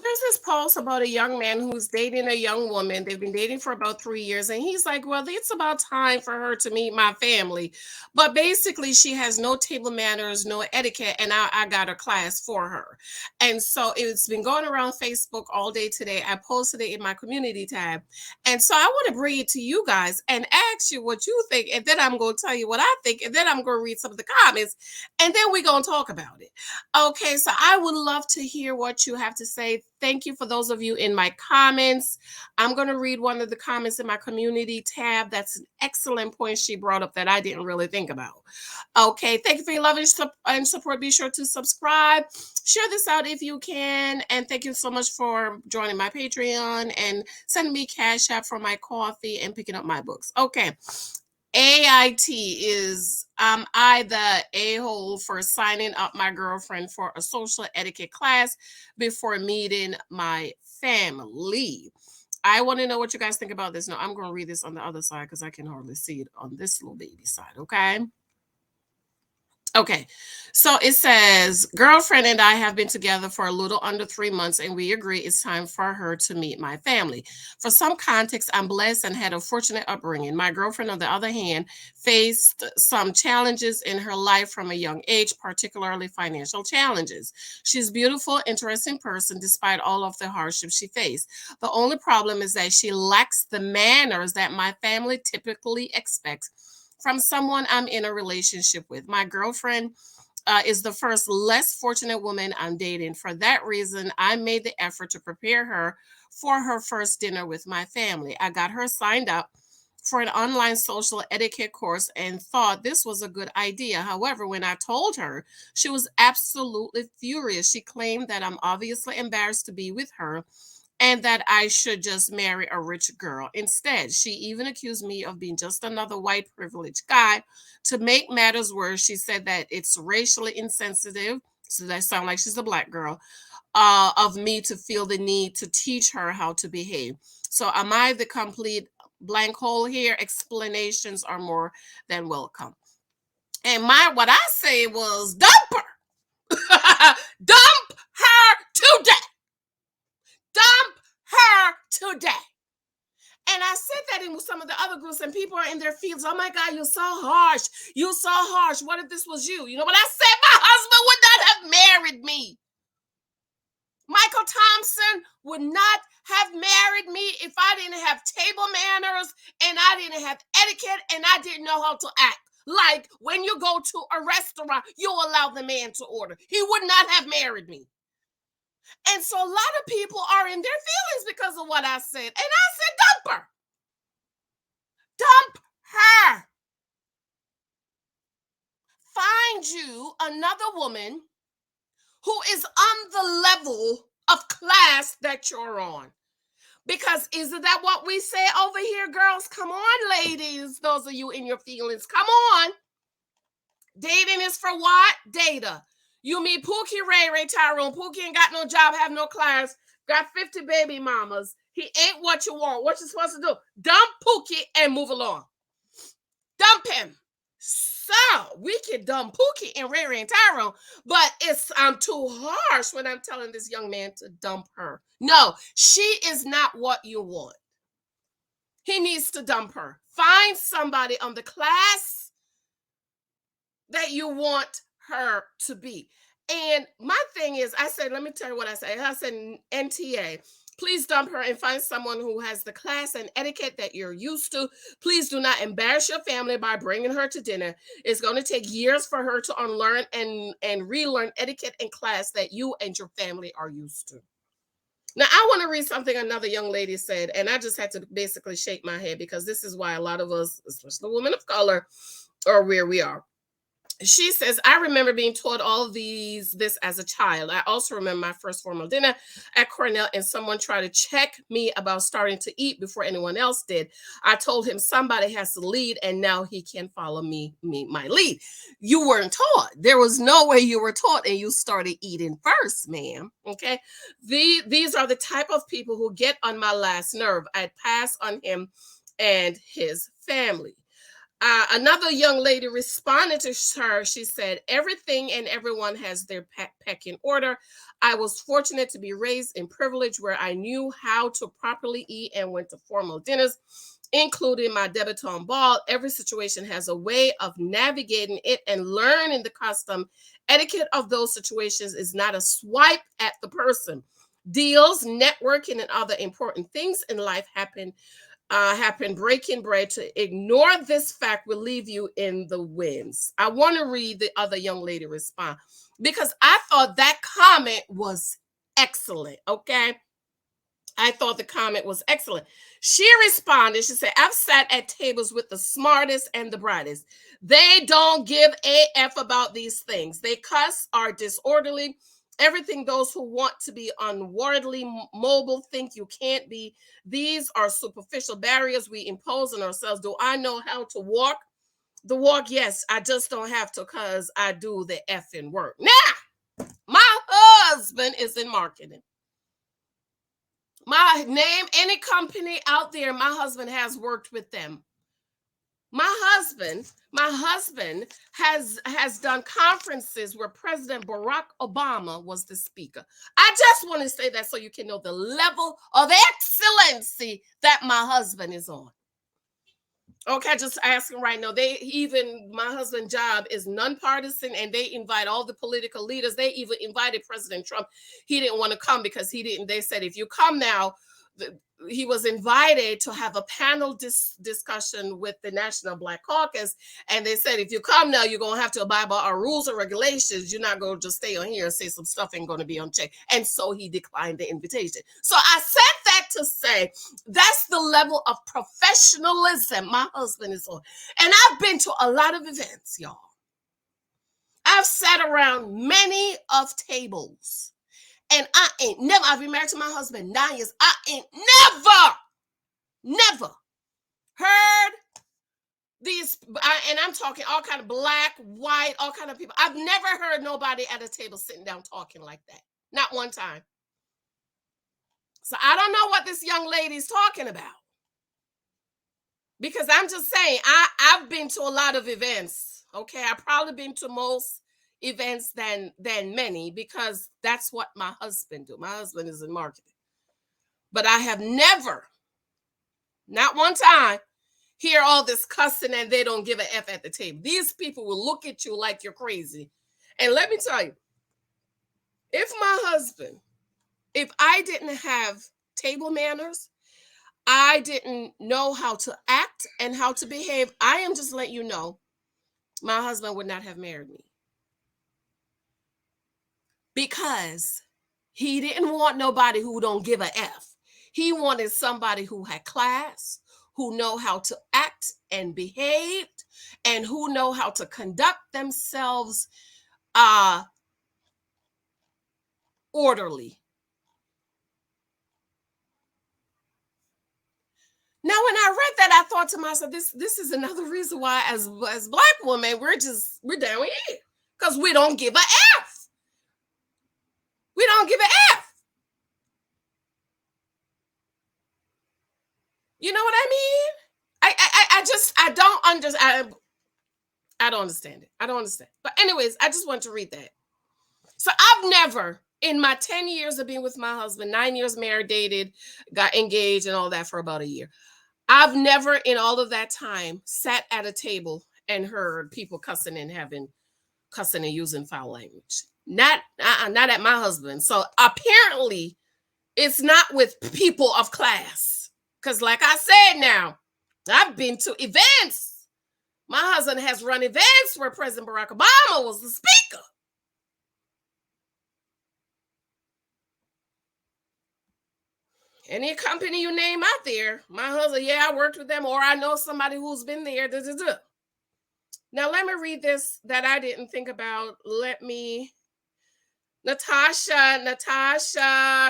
There's this post about a young man who's dating a young woman. They've been dating for about 3 years, and he's like, well, it's about time for her to meet my family. But basically, she has no table manners, no etiquette, and I got a class for her. And so it's been going around Facebook all day today. I posted it in my community tab. And so I want to bring it to you guys and ask you what you think. And then I'm going to tell you what I think. And then I'm going to read some of the comments. And then we're going to talk about it. Okay, so I would love to hear what you have to say. Thank you for those of you in my comments. I'm going to read one of the comments in my community tab. That's an excellent point she brought up that I didn't really think about. Okay, thank you for your love and support. Be sure to subscribe, share this out if you can, and thank you so much for joining my Patreon and sending me cash app for my coffee and picking up my books. Okay, AIT is I the a-hole for signing up my girlfriend for a social etiquette class before meeting my family. I want to know what you guys think about this. Now I'm going to read this on the other side because I can hardly see it on this little baby side. Okay. Okay, so it says, girlfriend and I have been together for a little under 3 months, and we agree it's time for her to meet my family. For some context, I'm blessed and had a fortunate upbringing. My girlfriend, on the other hand, faced some challenges in her life from a young age, particularly financial challenges. She's a beautiful, interesting person despite all of the hardships she faced. The only problem is that she lacks the manners that my family typically expects from someone I'm in a relationship with. My girlfriend is the first less fortunate woman I'm dating. For that reason, I made the effort to prepare her for her first dinner with my family. I got her signed up for an online social etiquette course and thought this was a good idea. However, when I told her, she was absolutely furious. She claimed that I'm obviously embarrassed to be with her and that I should just marry a rich girl. Instead, she even accused me of being just another white privileged guy. To make matters worse, she said that it's racially insensitive. So that sounds like she's a black girl. Of me to feel the need to teach her how to behave. So, am I the complete blank hole here? Explanations are more than welcome. And my what I say was dump her, dump her today. Dump her today. And I said that in some of the other groups, and people are in their fields. Oh my God, you're so harsh. You're so harsh. What if this was you? You know what I said? My husband would not have married me. Michael Thompson would not have married me if I didn't have table manners and I didn't have etiquette and I didn't know how to act. Like when you go to a restaurant, you allow the man to order. He would not have married me. And so a lot of people are in their feelings because of what I said. And I said, dump her. Dump her. Find you another woman who is on the level of class that you're on. Because isn't that what we say over here, girls? Come on, ladies. Those of you in your feelings. Come on. Dating is for what? Data. You meet Pookie Ray Tyrone. Pookie ain't got no job, have no class, got 50 baby mamas. He ain't what you want. What you supposed to do? Dump Pookie and move along. Dump him. So we can dump Pookie and Ray and Tyrone, but I'm too harsh when I'm telling this young man to dump her. No, she is not what you want. He needs to dump her. Find somebody on the class that you want her to be. And my thing is, I said, let me tell you what I said. I said, NTA, please dump her and find someone who has the class and etiquette that you're used to. Please do not embarrass your family by bringing her to dinner. It's going to take years for her to unlearn and relearn etiquette and class that you and your family are used to. Now, I want to read something another young lady said, and I just had to basically shake my head because this is why a lot of us, especially women of color, are where we are. She says, I remember being taught all of this as a child. I also remember my first formal dinner at Cornell, and someone tried to check me about starting to eat before anyone else did. I told him somebody has to lead, and now he can follow my lead. You weren't taught. There was no way you were taught, and you started eating first, ma'am. Okay. These are the type of people who get on my last nerve. I'd pass on him and his family. Another young lady responded to her. She said, everything and everyone has their peck in order. I was fortunate to be raised in privilege where I knew how to properly eat and went to formal dinners, including my debutante ball. Every situation has a way of navigating it and learning the custom etiquette of those situations is not a swipe at the person. Deals, networking, and other important things in life happen breaking bread. To ignore this fact will leave you in the winds. I want to read the other young lady respond because I thought that comment was excellent. Okay. I thought the comment was excellent. She responded, she said, I've sat at tables with the smartest and the brightest. They don't give a F about these things. They cuss, are disorderly. Everything those who want to be unworldly mobile think you can't be. These are superficial barriers we impose on ourselves. Do I know how to walk the walk? Yes, I just don't have to because I do the effing work. Now, my husband is in marketing. My name, any company out there, my husband has worked with them. My husband has done conferences where President Barack Obama was the speaker. I just want to say that so you can know the level of excellency that my husband is on. Okay, just asking right now. My husband's job is nonpartisan, and they invite all the political leaders. They even invited President Trump. He didn't want to come because he didn't. They said, if you come now, he was invited to have a panel discussion with the National Black Caucus, and they said, if you come now, you're gonna have to abide by our rules and regulations. You're not gonna just stay on here and say some stuff ain't gonna be unchecked. And so he declined the invitation. So I said that to say that's the level of professionalism my husband is on. And I've been to a lot of events, y'all. I've sat around many of tables. And I've been married to my husband 9 years. I ain't never heard these, and I'm talking all kind of black, white, all kind of people. I've never heard nobody at a table sitting down talking like that. Not one time. So I don't know what this young lady's talking about. Because I'm just saying, I've been to a lot of events. Okay, I've probably been to most events than many because that's what my husband do. My husband is in marketing. But I have never, not one time, hear all this cussing and they don't give an F at the table. These people will look at you like you're crazy. And let me tell you, if I didn't have table manners, I didn't know how to act and how to behave, I am just letting you know, my husband would not have married me. Because he didn't want nobody who don't give a F. He wanted somebody who had class, who know how to act and behave, and who know how to conduct themselves orderly. Now, when I read that, I thought to myself, this is another reason why, as Black women, we're down here because we don't give a F. We don't give a F. You know what I mean? I don't understand. I don't understand it. I don't understand. But anyways, I just want to read that. So I've never, in my 10 years of being with my husband, 9 years married, dated, got engaged and all that for about a year. I've never in all of that time sat at a table and heard people cussing and using foul language. Not at my husband. So apparently it's not with people of class. Because like I said now, I've been to events. My husband has run events where President Barack Obama was the speaker. Any company you name out there, my husband, yeah, I worked with them, or I know somebody who's been there. Now, let me read this that I didn't think about. Natasha,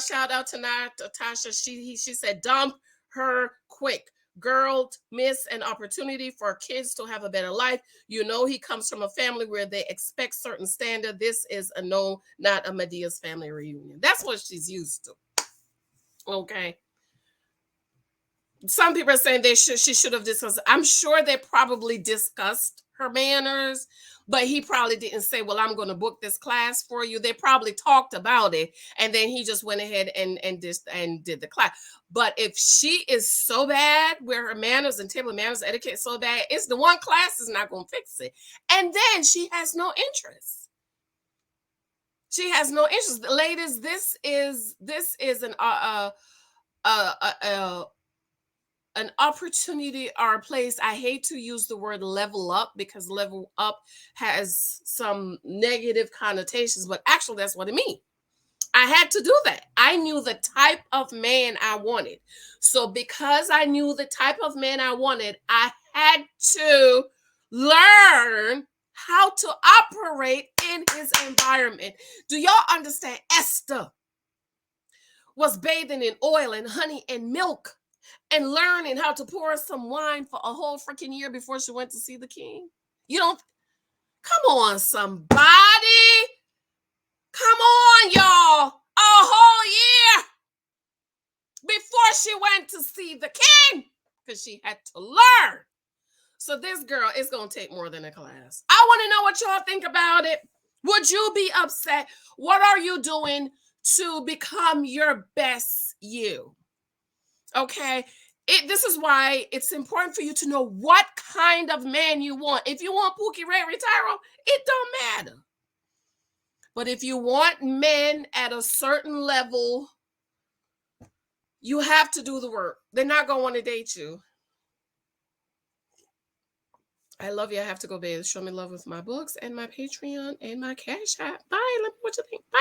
shout out to Natasha. She said, dump her quick. Girl, miss an opportunity for kids to have a better life. You know, he comes from a family where they expect certain standard. This is a no, not a Medea's family reunion. That's what she's used to. Okay. Some people are saying she should have discussed. I'm sure they probably discussed her manners, but he probably didn't say, "Well, I'm going to book this class for you." They probably talked about it, and then he just went ahead and did the class. But if she is so bad where her manners and table manners etiquette is so bad, it's the one class is not going to fix it. And then she has no interest. She has no interest, ladies. This is uh, an opportunity or a place. I hate to use the word level up because level up has some negative connotations, but actually that's what it means. I had to do that. I knew the type of man I wanted. So because I knew the type of man I wanted, I had to learn how to operate in his environment. Do y'all understand? Esther was bathing in oil and honey and milk and learning how to pour some wine for a whole freaking year before she went to see the king. You don't, come on, somebody. Come on, y'all. A whole year before she went to see the king because she had to learn. So this girl is going to take more than a class. I want to know what y'all think about it. Would you be upset? What are you doing to become your best you? Okay. This is why it's important for you to know what kind of man you want. If you want Pookie Ray Retiro, it don't matter. But if you want men at a certain level, you have to do the work. They're not going to want to date you. I love you. I have to go bathe. Show me love with my books and my Patreon and my Cash App. Bye. Let me know what you think. Bye.